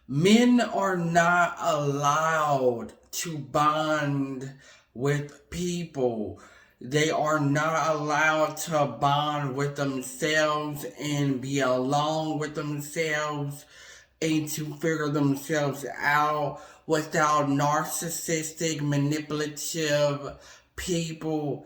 Men are not allowed to bond with people. They are not allowed to bond with themselves and be alone with themselves and to figure themselves out without narcissistic, manipulative people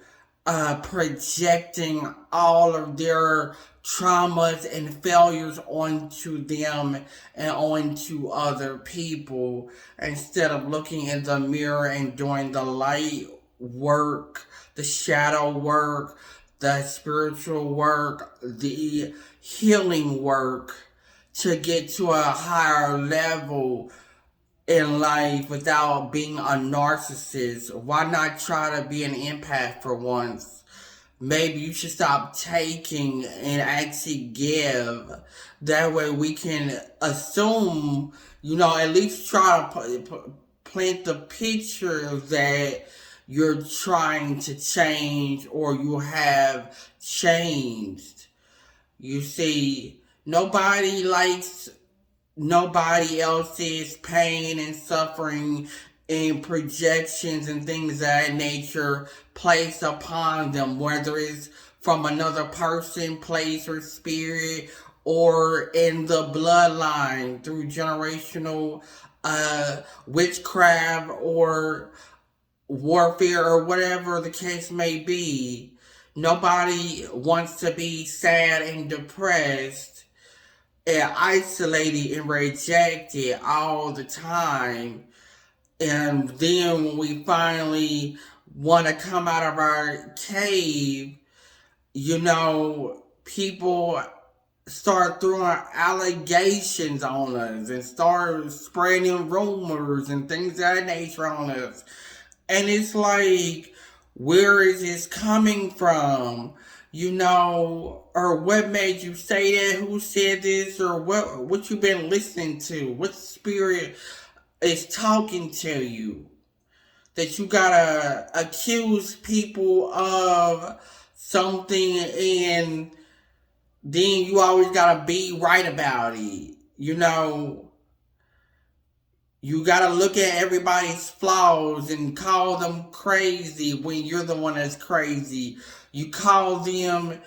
projecting all of their traumas and failures onto them and onto other people instead of looking in the mirror and doing the light work, the shadow work, the spiritual work, the healing work to get to a higher level in life without being a narcissist. Why not try to be an empath for once? Maybe you should stop taking and actually give. That way we can assume, at least try to plant the picture that you're trying to change or you have changed. You see, nobody likes nobody else's pain and suffering and projections and things of that nature placed upon them, whether it's from another person, place, or spirit, or in the bloodline through generational witchcraft or warfare or whatever the case may be. Nobody wants to be sad and depressed and isolated and rejected all the time. And then when we finally want to come out of our cave, people start throwing allegations on us and start spreading rumors and things of that nature on us. And it's like, where is this coming from? Or what made you say that? Who said this? Or what you been listening to? What spirit is talking to you? That you gotta accuse people of something and then you always gotta be right about it. You gotta look at everybody's flaws and call them crazy when you're the one that's crazy. You call them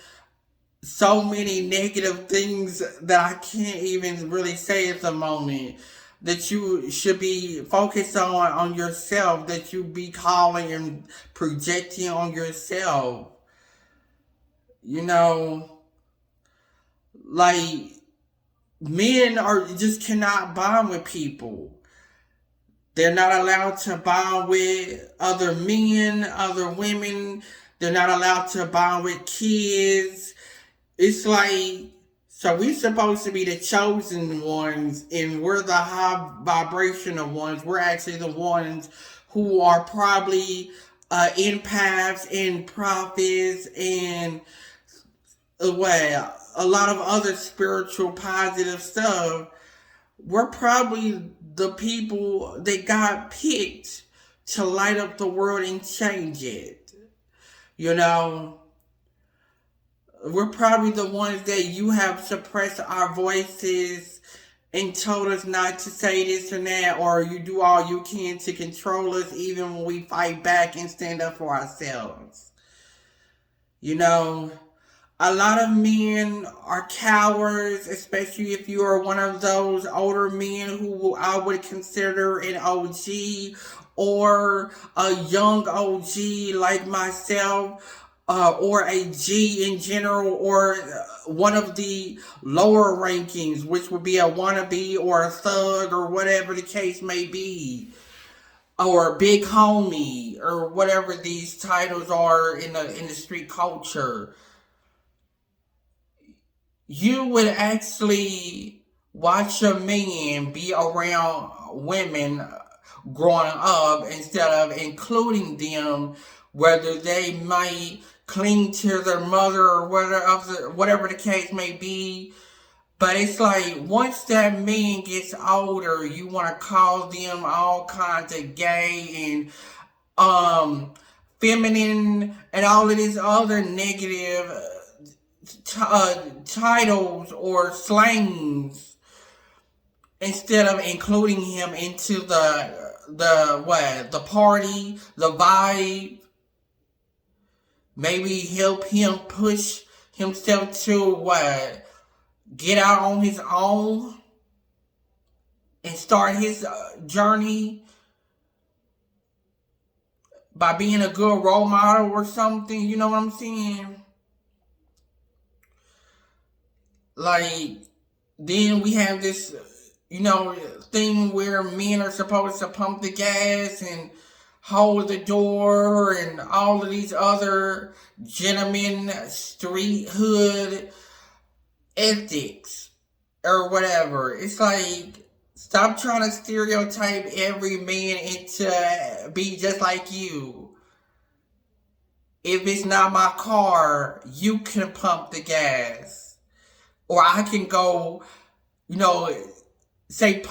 so many negative things that I can't even really say at the moment. That you should be focused on yourself, that you be calling and projecting on yourself. You know, like men are just cannot bond with people. They're not allowed to bond with other men, other women. They're not allowed to bond with kids. It's like, so we're supposed to be the chosen ones, and we're the high vibrational ones. We're actually the ones who are probably empaths and prophets and a lot of other spiritual positive stuff. We're probably the people that got picked to light up the world and change it. You know, we're probably the ones that you have suppressed our voices and told us not to say this and that, or you do all you can to control us even when we fight back and stand up for ourselves. You know, a lot of men are cowards, especially if you are one of those older men who I would consider an OG or a young OG like myself, or a G in general, or one of the lower rankings, which would be a wannabe or a thug or whatever the case may be, or big homie or whatever these titles are in the street culture. You would actually watch a man be around women growing up instead of including them, whether they might cling to their mother or whatever the case may be. But it's like once that man gets older, you want to call them all kinds of gay and feminine and all of these other negative titles or slangs. instead of including him into the party, the vibe. Maybe help him push himself to get out on his own and start his journey by being a good role model or something. You know what I'm saying? Like, then we have this, thing where men are supposed to pump the gas and hold the door and all of these other gentlemen, street hood ethics or whatever. It's like, stop trying to stereotype every man into be just like you. If it's not my car, you can pump the gas. Or I can go, say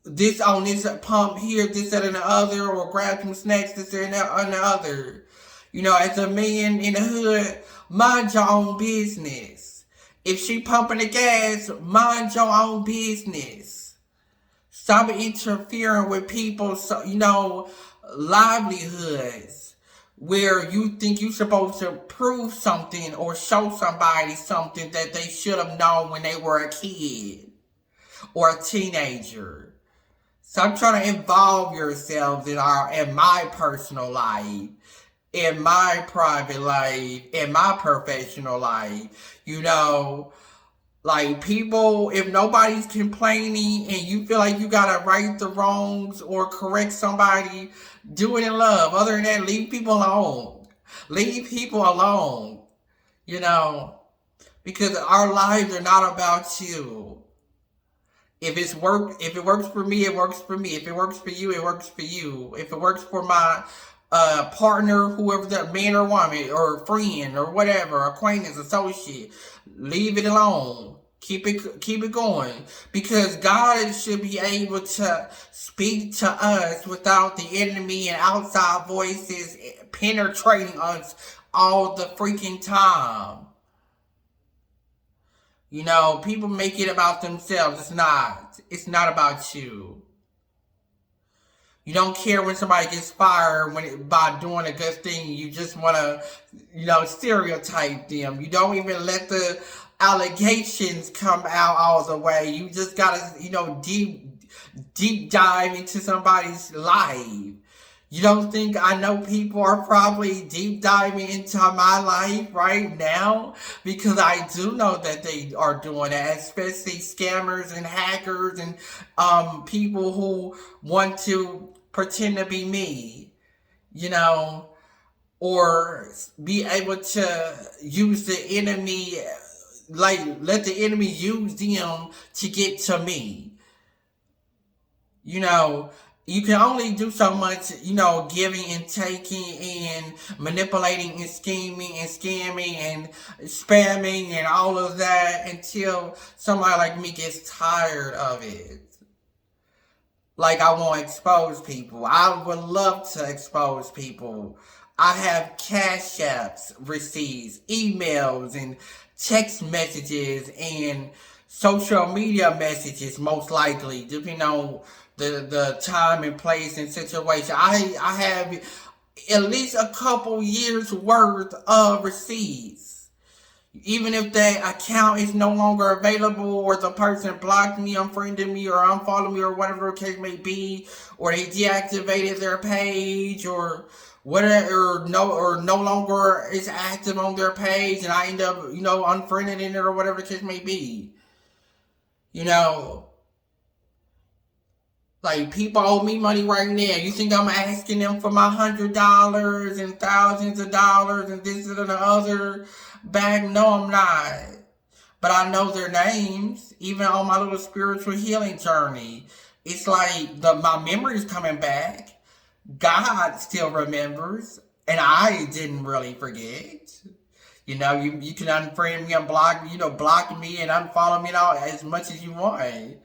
this on this pump here, this, that, and the other, or grab some snacks, this, that, and the other. As a man in the hood, mind your own business. If she pumping the gas, mind your own business. Stop interfering with people's, livelihoods, where you think you're supposed to prove something or show somebody something that they should have known when they were a kid or a teenager. Stop trying to involve yourselves in my personal life, in my private life, in my professional life. Like, people, if nobody's complaining and you feel like you gotta right the wrongs or correct somebody, do it in love. Other than that, leave people alone. Leave people alone. Because our lives are not about you. If it works for me, it works for me. If it works for you, it works for you. If it works for my partner, whoever that man or woman or friend or whatever, acquaintance, associate, leave it alone. Keep it going, because God should be able to speak to us without the enemy and outside voices penetrating us all the freaking time. People make it about themselves. It's not. It's not about you. You don't care when somebody gets fired by doing a good thing. You just want to, stereotype them. You don't even let the allegations come out all the way. You just gotta, deep dive into somebody's life. You don't think I know people are probably deep diving into my life right now? Because I do know that they are doing that, especially scammers and hackers and people who want to pretend to be me, or be able to use the enemy, like let the enemy use them to get to me. You can only do so much, giving and taking and manipulating and scheming and scamming and spamming and all of that until somebody like me gets tired of it. Like, I won't expose people. I would love to expose people. I have cash apps, receipts, emails, and text messages, and social media messages, most likely, depending on the time and place and situation. I have at least a couple years worth of receipts. Even if that account is no longer available, or the person blocked me, unfriended me, or unfollowed me, or whatever the case may be, or they deactivated their page, or whatever, or no longer is active on their page, and I end up, unfriending it, or whatever the case may be. Like, people owe me money right now. You think I'm asking them for my $100 and thousands of dollars and this and the other back? No, I'm not. But I know their names, even on my little spiritual healing journey. It's like my memory's coming back. God still remembers, and I didn't really forget. You can unfriend me, unblock me, block me and unfollow me as much as you want.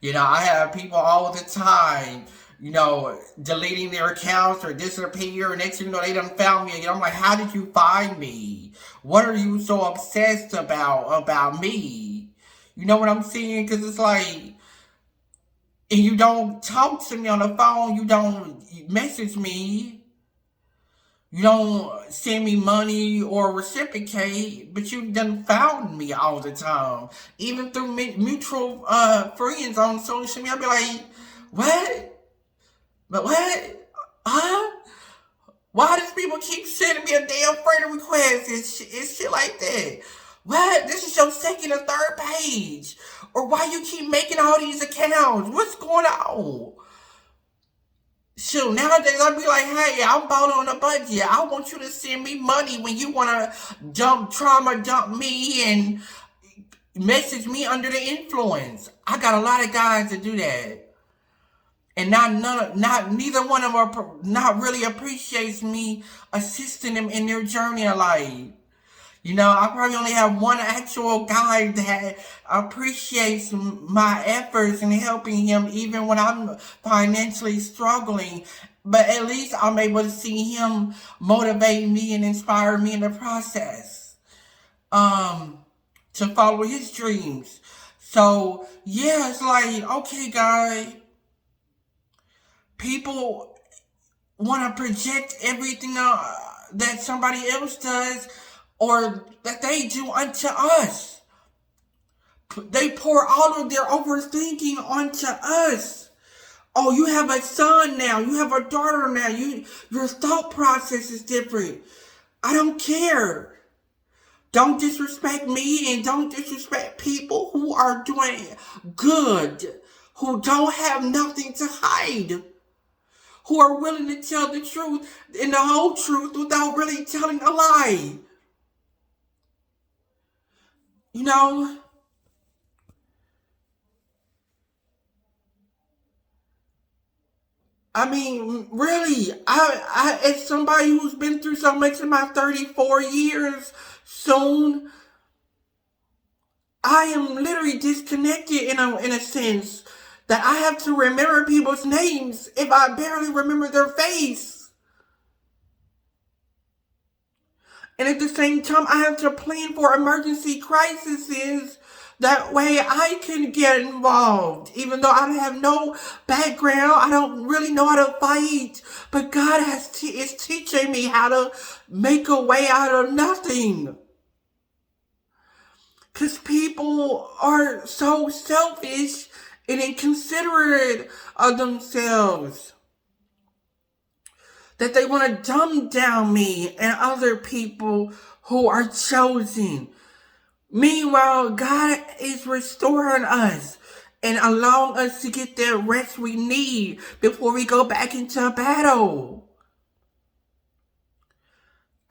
I have people all the time, deleting their accounts or disappear, and next thing you know, they done found me again. I'm like, how did you find me? What are you so obsessed about me? You know what I'm saying? Because it's like, and you don't talk to me on the phone, you don't message me, you don't send me money or reciprocate, but you done found me all the time. Even through mutual friends on social media, I'll be like, what? But what? Huh? Why does people keep sending me a damn friend request and shit like that? What? This is your second or third page. Or why you keep making all these accounts? What's going on? Shoot, nowadays I'd be like, hey, I'm bought on a budget. I want you to send me money when you want to trauma dump me and message me under the influence. I got a lot of guys that do that. And neither one of them not really appreciates me assisting them in their journey of life. You know, I probably only have one actual guy that appreciates my efforts in helping him even when I'm financially struggling. But at least I'm able to see him motivate me and inspire me in the process. To follow his dreams. So, yeah, it's like, okay, guy. People want to project everything that somebody else does or that they do unto us. They pour all of their overthinking onto us. Oh, you have a son now. You have a daughter now. Your thought process is different. I don't care. Don't disrespect me and don't disrespect people who are doing good, who don't have nothing to hide, who are willing to tell the truth and the whole truth without really telling a lie. You know, I mean, really, I as somebody who's been through so much in my 34 years soon, I am literally disconnected in a sense that I have to remember people's names if I barely remember their face. And at the same time, I have to plan for emergency crises. That way I can get involved. Even though I have no background, I don't really know how to fight. But God is teaching me how to make a way out of nothing. Because people are so selfish and inconsiderate of themselves that they want to dumb down me and other people who are chosen. Meanwhile, God is restoring us and allowing us to get that rest we need before we go back into a battle.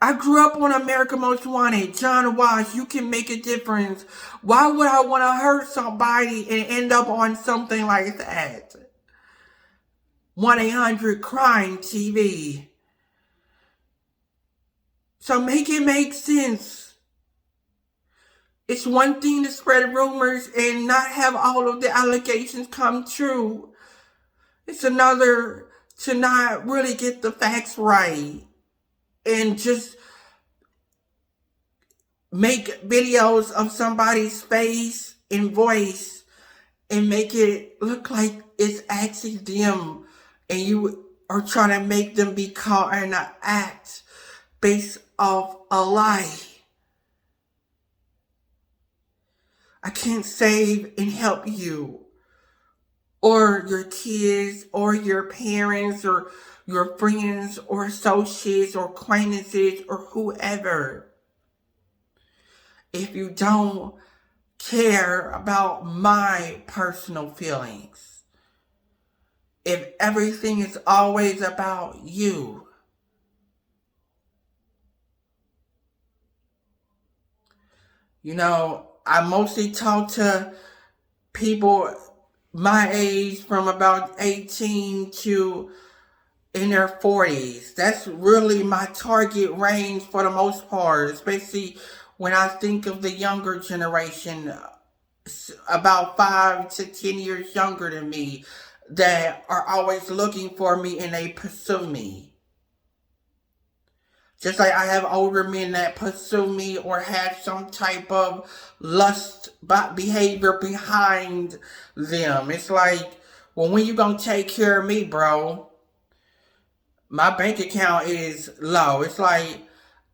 I grew up on America Most Wanted, John Watts, You Can Make a Difference. Why would I want to hurt somebody and end up on something like that? 1-800-CRIME TV. So make it make sense. It's one thing to spread rumors and not have all of the allegations come true. It's another to not really get the facts right and just make videos of somebody's face and voice and make it look like it's actually them and you are trying to make them be caught in an act based off a lie. I can't save and help you or your kids or your parents or your friends or associates or acquaintances or whoever if you don't care about my personal feelings. If everything is always about you. You know, I mostly talk to people my age from about 18 to in their 40s. That's really my target range for the most part, especially when I think of the younger generation, about 5 to 10 years younger than me, that are always looking for me and they pursue me. Just like I have older men that pursue me or have some type of lust behavior behind them. It's like, Well, when you gonna take care of me, bro? My bank account is low. It's like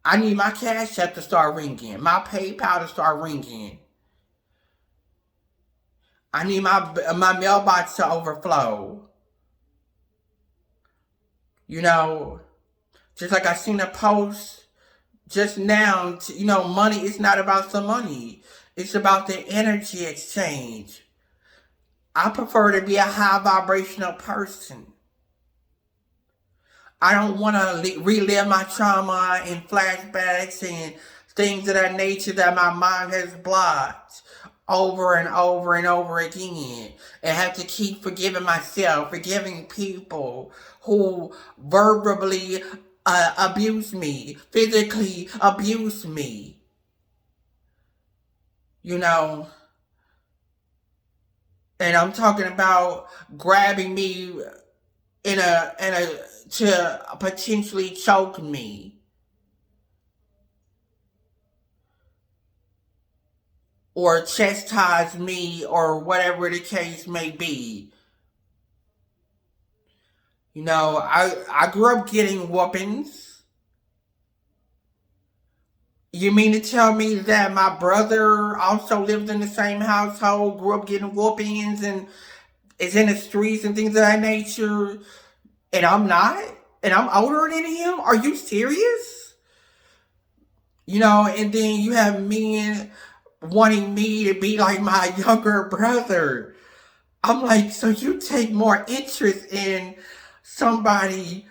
I need my cash app to start ringing, my PayPal to start ringing. I need my mailbox to overflow. You know, just like I seen a post just now. Money is not about the money. It's about the energy exchange. I prefer to be a high vibrational person. I don't want to relive my trauma and flashbacks and things of that nature that my mind has blocked over and over and over again. And have to keep forgiving myself, forgiving people who verbally abuse me, physically abuse me. You know, and I'm talking about grabbing me to potentially choke me or chastise me or whatever the case may be. I grew up getting whoopings. You mean to tell me that my brother also lived in the same household, grew up getting whoopings, and is in the streets and things of that nature, and I'm not? And I'm older than him? Are you serious? And then you have men wanting me to be like my younger brother. I'm like, so you take more interest in somebody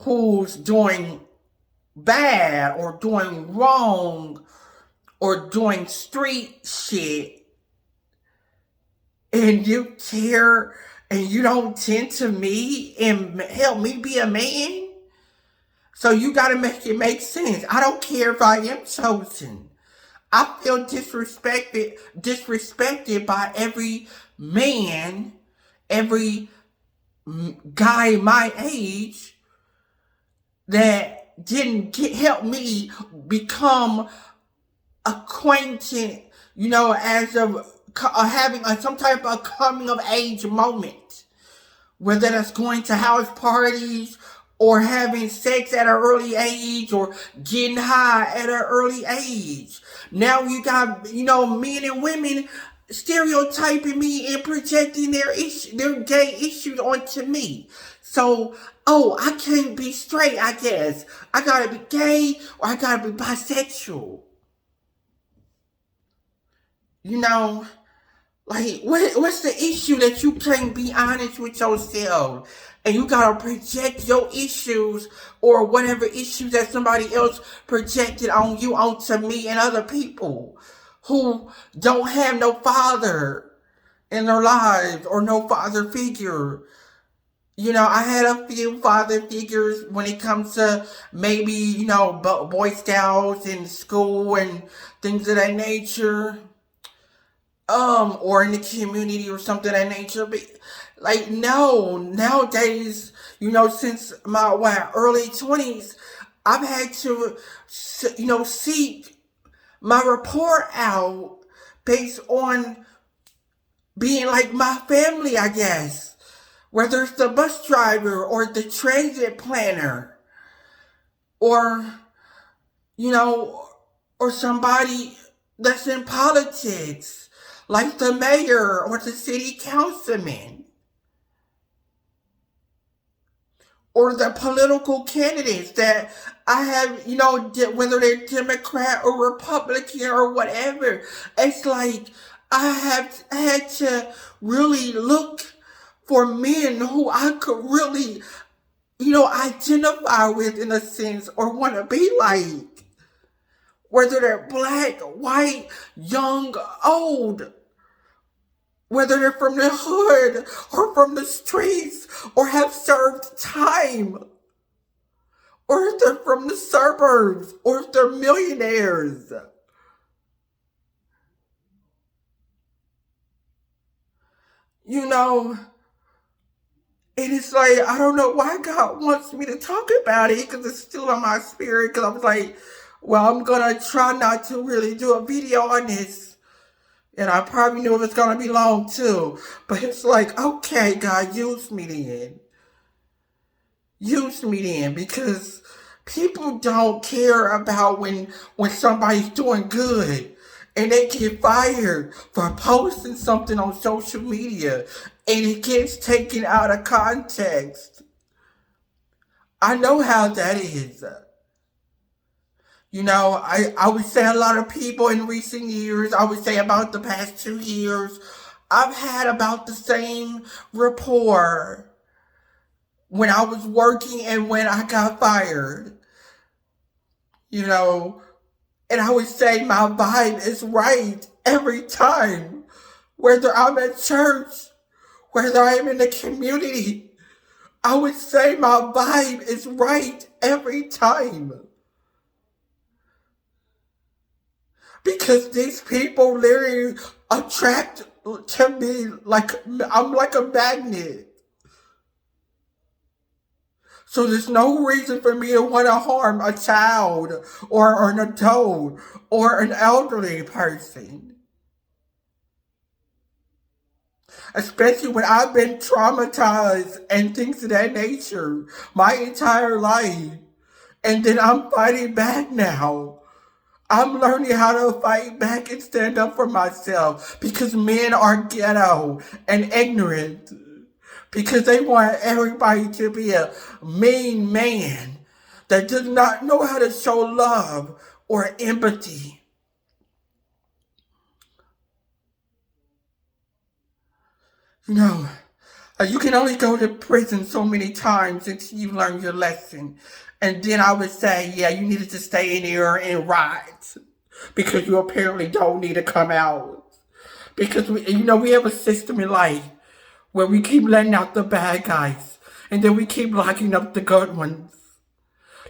who's doing bad or doing wrong or doing street shit, and you care and you don't tend to me and help me be a man? So you gotta make it make sense. I don't care if I am chosen. I feel disrespected by every man, every guy my age that didn't help me become acquainted, as of having some type of coming of age moment, whether that's going to house parties or having sex at an early age or getting high at an early age. Now you got, men and women stereotyping me and projecting their gay issues onto me. So, I can't be straight, I guess. I gotta be gay or I gotta be bisexual. Like, what's the issue that you can't be honest with yourself? And you gotta project your issues or whatever issues that somebody else projected on you onto me and other people who don't have no father in their lives or no father figure. I had a few father figures when it comes to maybe, Boy Scouts in school and things of that nature. Or in the community or something of that nature. But, like, no, nowadays, since my early 20s, I've had to, seek my rapport out based on being like my family, I guess. Whether it's the bus driver or the transit planner or, or somebody that's in politics, like the mayor or the city councilman, or the political candidates that I have, whether they're Democrat or Republican or whatever. It's like I have had to really look for men who I could really, identify with in a sense or want to be like. Whether they're black, white, young, old. Whether they're from the hood or from the streets or have served time. Or if they're from the suburbs or if they're millionaires. And it's like, I don't know why God wants me to talk about it because it's still in my spirit. Because I was like, well, I'm going to try not to really do a video on this. And I probably knew it was going to be long too. But it's like, okay, God, use me then. Use me then. Because people don't care about when somebody's doing good. And they get fired for posting something on social media. And it gets taken out of context. I know how that is. You know, I would say a lot of people in recent years, I would say about the past 2 years, I've had about the same rapport when I was working and when I got fired. You know, and I would say my vibe is right every time. Whether I'm at church, whether I'm in the community, I would say my vibe is right every time. Because these people literally attract to me like I'm like a magnet. So there's no reason for me to want to harm a child or an adult or an elderly person. Especially when I've been traumatized and things of that nature my entire life. And then I'm fighting back now. I'm learning how to fight back and stand up for myself because men are ghetto and ignorant. Because they want everybody to be a mean man that does not know how to show love or empathy. You know, you can only go to prison so many times until you learn your lesson. And then I would say, yeah, you needed to stay in here and rot because you apparently don't need to come out. Because we have a system in life where we keep letting out the bad guys and then we keep locking up the good ones.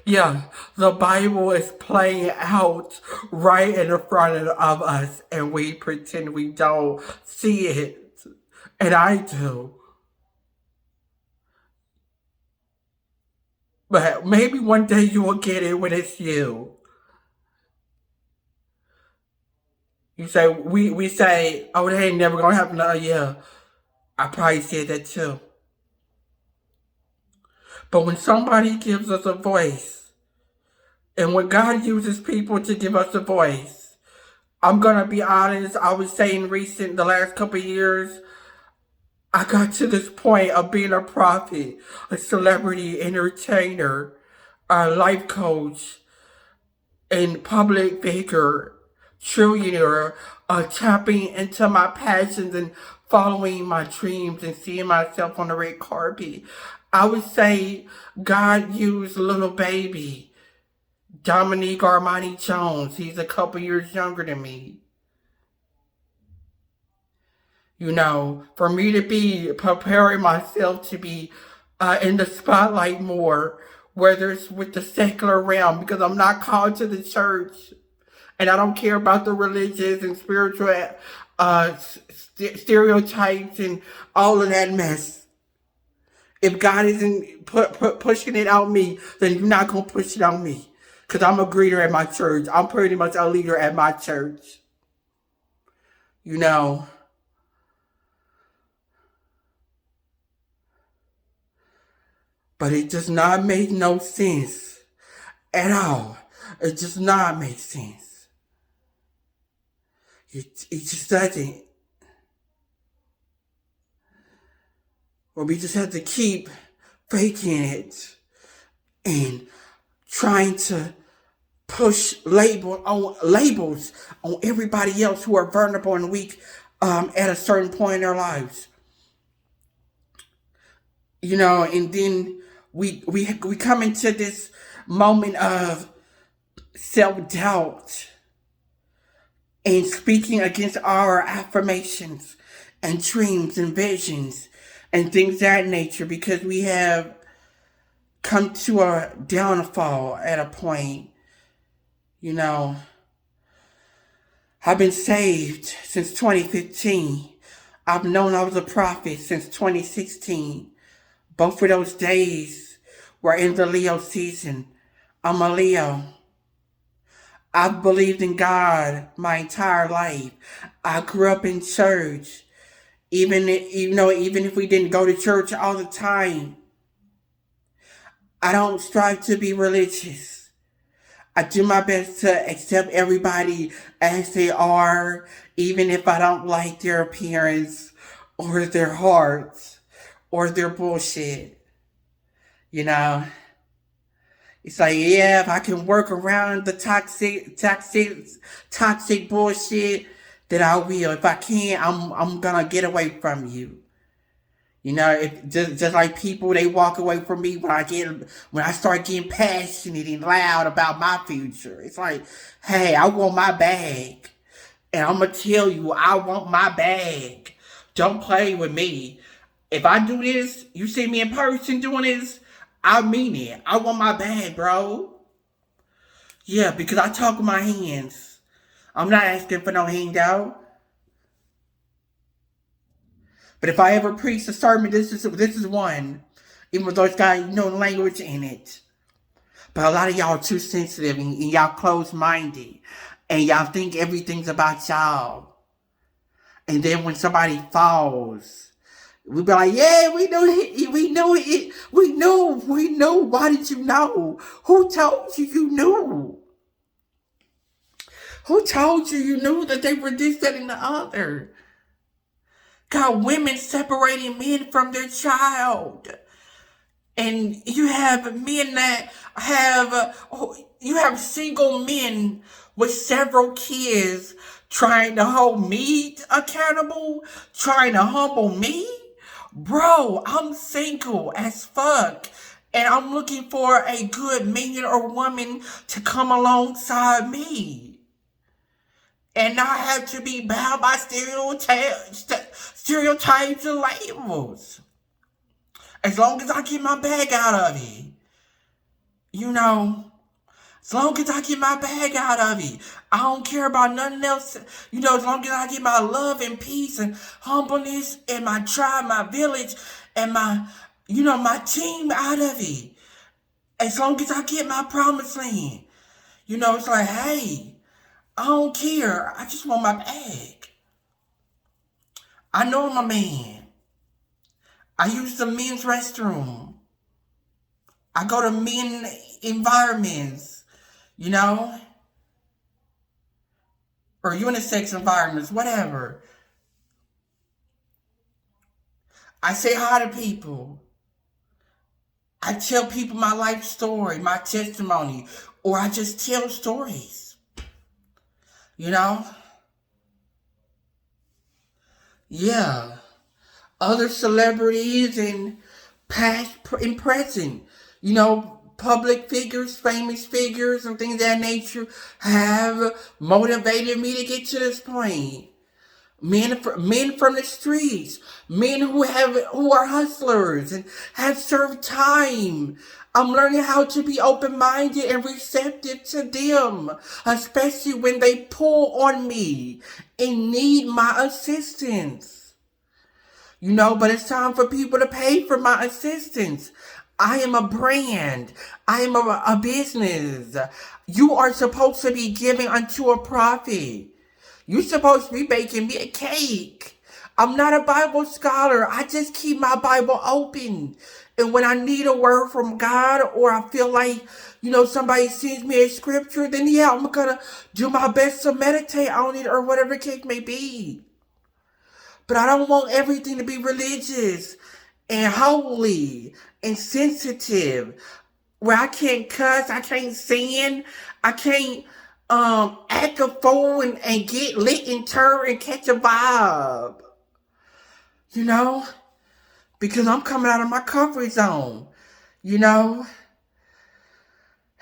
Yeah, the Bible is playing out right in front of us and we pretend we don't see it. And I do. But maybe one day you will get it when it's you. You say, we say, oh, that ain't never gonna happen. Yeah, I probably said that too. But when somebody gives us a voice, and when God uses people to give us a voice, I'm gonna be honest, I was saying the last couple of years, I got to this point of being a prophet, a celebrity entertainer, a life coach, and public figure, trillionaire, tapping into my passions and following my dreams and seeing myself on the red carpet. I would say God used little baby Dominique Armani Jones. He's a couple years younger than me. You know, for me to be preparing myself to be in the spotlight more, whether it's with the secular realm, because I'm not called to the church, and I don't care about the religious and spiritual stereotypes and all of that mess. If God isn't pushing it on me, then you're not going to push it on me. Because I'm a greeter at my church. I'm pretty much a leader at my church. You know. But it does not make no sense at all. It does not make sense. It just doesn't. Or we just have to keep faking it and trying to push labels on everybody else who are vulnerable and weak at a certain point in their lives. You know, and then we come into this moment of self-doubt and speaking against our affirmations and dreams and visions and things of that nature because we have come to a downfall at a point. You know, I've been saved since 2015. I've known I was a prophet since 2016. Both of those days were in the Leo season. I'm a Leo. I've believed in God my entire life. I grew up in church. Even if we didn't go to church all the time, I don't strive to be religious. I do my best to accept everybody as they are, even if I don't like their appearance or their hearts or their bullshit. You know, it's like, yeah, if I can work around the toxic bullshit, then I will. If I can't, I'm gonna get away from you. You know, if just like people, they walk away from me when I start getting passionate and loud about my future. It's like, hey, I want my bag, and I'm gonna tell you, I want my bag. Don't play with me. If I do this, you see me in person doing this, I mean it. I want my bag, bro. Yeah, because I talk with my hands. I'm not asking for no handout. But if I ever preach a sermon, this is one. Even though it's got no language in it. But a lot of y'all are too sensitive and y'all closed-minded. And y'all think everything's about y'all. And then when somebody falls, we be like, yeah, we know it. We know it. We know. Why did you know? Who told you knew? Who told you knew that they were this, that, and the other? Got women separating men from their child. And you have men that you have single men with several kids trying to hold me accountable, trying to humble me. Bro, I'm single as fuck. And I'm looking for a good man or woman to come alongside me. And not have to be bound by stereotypes and labels. As long as I get my bag out of it. You know, as long as I get my bag out of it. I don't care about nothing else. You know, as long as I get my love and peace and humbleness and my tribe, my village, and my team out of it. As long as I get my promised land. You know, it's like, hey, I don't care. I just want my bag. I know I'm a man. I use the men's restroom. I go to men environments, you know? Or unisex environments, whatever. I say hi to people. I tell people my life story, my testimony, or I just tell stories. You know? Yeah. Other celebrities and past and present, you know, public figures, famous figures, and things of that nature have motivated me to get to this point. Men from the streets, men who are hustlers and have served time. I'm learning how to be open-minded and receptive to them, especially when they pull on me and need my assistance. You know, but it's time for people to pay for my assistance. I am a brand. I am a business. You are supposed to be giving unto a profit. You're supposed to be baking me a cake. I'm not a Bible scholar. I just keep my Bible open. And when I need a word from God, or I feel like, you know, somebody sends me a scripture, then yeah, I'm going to do my best to meditate on it, or whatever the case may be. But I don't want everything to be religious and holy and sensitive, where I can't cuss, I can't sin, I can't act a fool and get lit and turn and catch a vibe. You know? Because I'm coming out of my comfort zone. You know?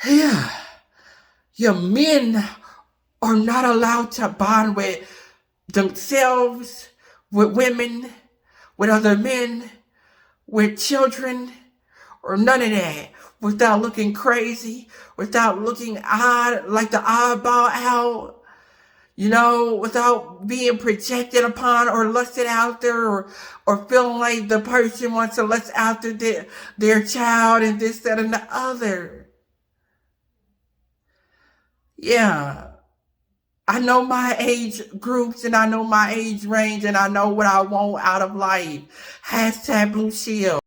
Yeah. Your men are not allowed to bond with themselves, with women, with other men, with children, or none of that, without looking crazy, without looking odd, like the oddball out, you know, without being projected upon or lusted after, or feeling like the person wants to lust after their child and this, that, and the other. Yeah, I know my age groups and I know my age range and I know what I want out of life. Hashtag Blue Shield.